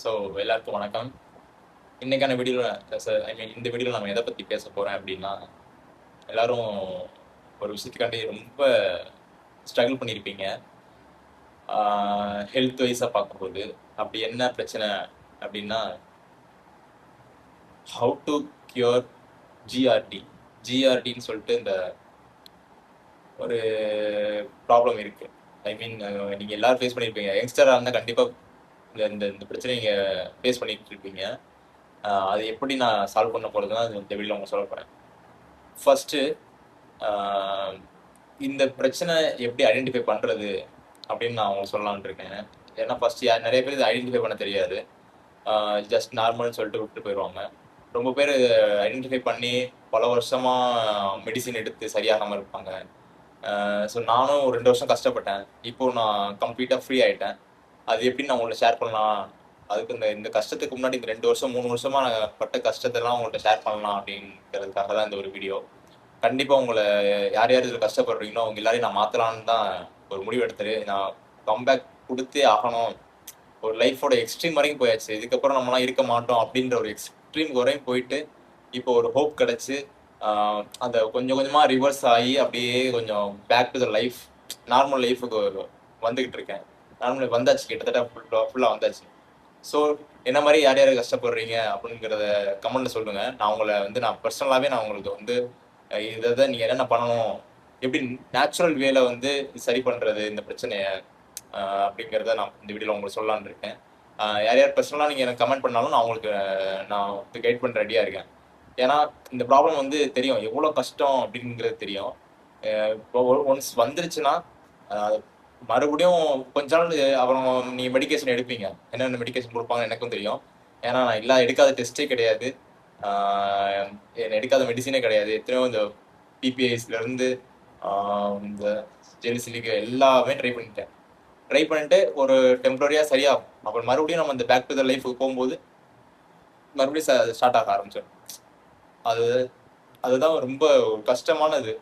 So எல்லாருக்கும் வணக்கம். இன்னைக்கான வீடியோவில் இந்த வீடியோவில் நம்ம எதை பற்றி பேச போகிறேன் அப்படின்னா, எல்லாரும் ஒரு விஷயத்துக்காண்டி ரொம்ப ஸ்ட்ரகிள் பண்ணியிருப்பீங்க. ஹெல்த் வைஸாக பார்க்கும்போது அப்படி என்ன பிரச்சனை அப்படின்னா, ஹவு டு கியூர் ஜிஆர்டி ஜிஆர்டின்னு சொல்லிட்டு இந்த ஒரு ப்ராப்ளம் இருக்குது. நீங்கள் எல்லாரும் ஃபேஸ் பண்ணியிருப்பீங்க. யங்ஸ்டராக இருந்தால் கண்டிப்பாக இந்த இந்த பிரச்சனை நீங்கள் ஃபேஸ் பண்ணிட்டு இருப்பீங்க. அது எப்படி நான் சால்வ் பண்ண போகிறது தான் இந்த வீடியோவில் உங்களுக்கு சொல்ல போகிறேன். ஃபஸ்ட்டு இந்த பிரச்சனை எப்படி ஐடென்டிஃபை பண்ணுறது அப்படின்னு நான் உங்களுக்கு சொல்லலாம்னு இருக்கேன். ஏன்னா ஃபஸ்ட்டு நிறைய பேர் இதை ஐடென்டிஃபை பண்ண தெரியாது. ஜஸ்ட் நார்மல்னு சொல்லிட்டு விட்டு போயிடுவாங்க. ரொம்ப பேர் ஐடென்டிஃபை பண்ணி பல வருஷமாக மெடிசின் எடுத்து சரியாகாமல் இருப்பாங்க. ஸோ நானும் ஒரு 2 வருஷம் கஷ்டப்பட்டேன். இப்போது நான் கம்ப்ளீட்டாக ஃப்ரீ ஆகிட்டேன். அது எப்படி நான் உங்கள்ட்ட ஷேர் பண்ணலாம், அதுக்கு இந்த கஷ்டத்துக்கு முன்னாடி இந்த 2 வருஷம் 3 வருஷமா நான் பட்ட கஷ்டத்தெல்லாம் உங்கள்கிட்ட ஷேர் பண்ணலாம் அப்படிங்கிறதுக்காக தான் இந்த ஒரு வீடியோ. கண்டிப்பாக உங்களை யார் யார் இதில் கஷ்டப்படுறீங்களோ அவங்க எல்லாரையும் நான் மாற்றலான்னு தான் ஒரு முடிவு எடுத்துரு. நான் கம்பேக் கொடுத்தே ஆகணும். ஒரு லைஃபோட எக்ஸ்ட்ரீம் வரைக்கும் போயாச்சு. இதுக்கப்புறம் நம்மளாம் இருக்க மாட்டோம் அப்படின்ற ஒரு எக்ஸ்ட்ரீம் வரையும் போயிட்டு இப்போ ஒரு ஹோப் கிடச்சி அந்த கொஞ்சம் கொஞ்சமாக ரிவர்ஸ் ஆகி அப்படியே கொஞ்சம் back to the life, normal லைஃபுக்கு வந்துக்கிட்டு இருக்கேன். நார்மல் வந்தாச்சு, கிட்டத்தட்ட ஃபுல்லாக வந்தாச்சு. ஸோ என்ன மாதிரி யார் யார் கஷ்டப்படுறீங்க அப்படிங்கிறத கமெண்ட்ல சொல்லுங்க. நான் பர்சனலாகவே நான் உங்களுக்கு இதை நீங்கள் என்னென்ன பண்ணணும், எப்படி நேச்சுரல் வேல சரி பண்ணுறது இந்த பிரச்சனையை அப்படிங்கிறத நான் இந்த வீடியோவில் உங்களுக்கு சொல்லலான்னு இருக்கேன். யார் யார் பர்சனலாக நீங்கள் எனக்கு கமெண்ட் பண்ணாலும் நான் கைட் பண்ண ரெடியாக இருக்கேன். ஏன்னா இந்த ப்ராப்ளம் தெரியும், எவ்வளோ கஷ்டம் அப்படிங்கிறது தெரியும். இப்போ ஒன்ஸ் வந்துருச்சுன்னா மறுபடியும் கொஞ்ச நாள் அப்புறம் நீங்கள் மெடிக்கேஷன் எடுப்பீங்க. என்னென்ன மெடிக்கேஷன் கொடுப்பாங்கன்னு எனக்கும் தெரியும். ஏன்னா நான் எடுக்காத டெஸ்ட்டே கிடையாது, எடுக்காத மெடிசனே கிடையாது. எத்தனையோ இந்த பிபிஐஸ்லேருந்து இந்த ஜெலிசிலிக்கு எல்லாமே ட்ரை பண்ணிட்டு ஒரு டெம்பரரியாக சரியாகும். அப்புறம் மறுபடியும் நம்ம இந்த பேக் டு த லைஃபுக்கு போகும்போது மறுபடியும் ஸ்டார்ட் ஆக ஆரம்பிச்சிடும். அதுதான் ரொம்ப கஷ்டமானது.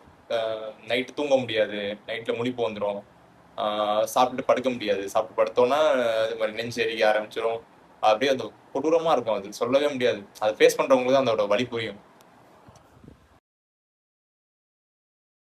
நைட்டு தூங்க முடியாது, நைட்டில் முழிப்பு வந்துடும், சாப்பிட்டு படுக்க முடியாது. சாப்பிட்டு படுத்தோன்னா இது மாதிரி நெஞ்சு எரிக்க ஆரம்பிச்சிடும். அப்படியே அந்த கொடூரமாக இருக்கும். அது சொல்லவே முடியாது. அதை ஃபேஸ் பண்ணுறவங்களுக்கு தான் அதோட வலி புரியும்.